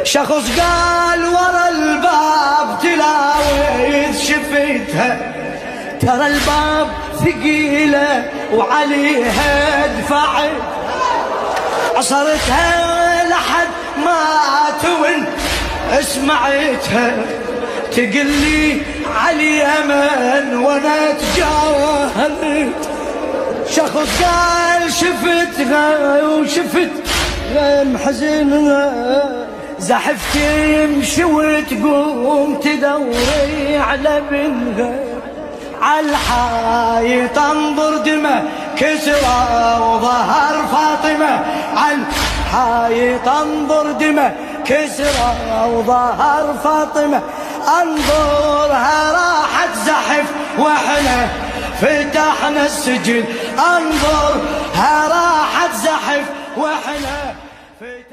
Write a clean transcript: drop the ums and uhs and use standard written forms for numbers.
شخص قال ورا الباب تلاوذ شفتها، ترى الباب ثقيلة وعليها دفعت، عصرتها لحد ما تون سمعتها تقلي علي أمن وانا تجاهلت. شخص قال شفتها وشفت محزنها، زحف تمشي وتقوم تدوري على بنها، عالحايط انظر دمه كسرى وظهر فاطمة، عالحايط انظر دمه كسرى وظهر فاطمة، انظرها راحت زحف واحنا فتحنا السجن، انظرها راحت زحف واحنا فتحنا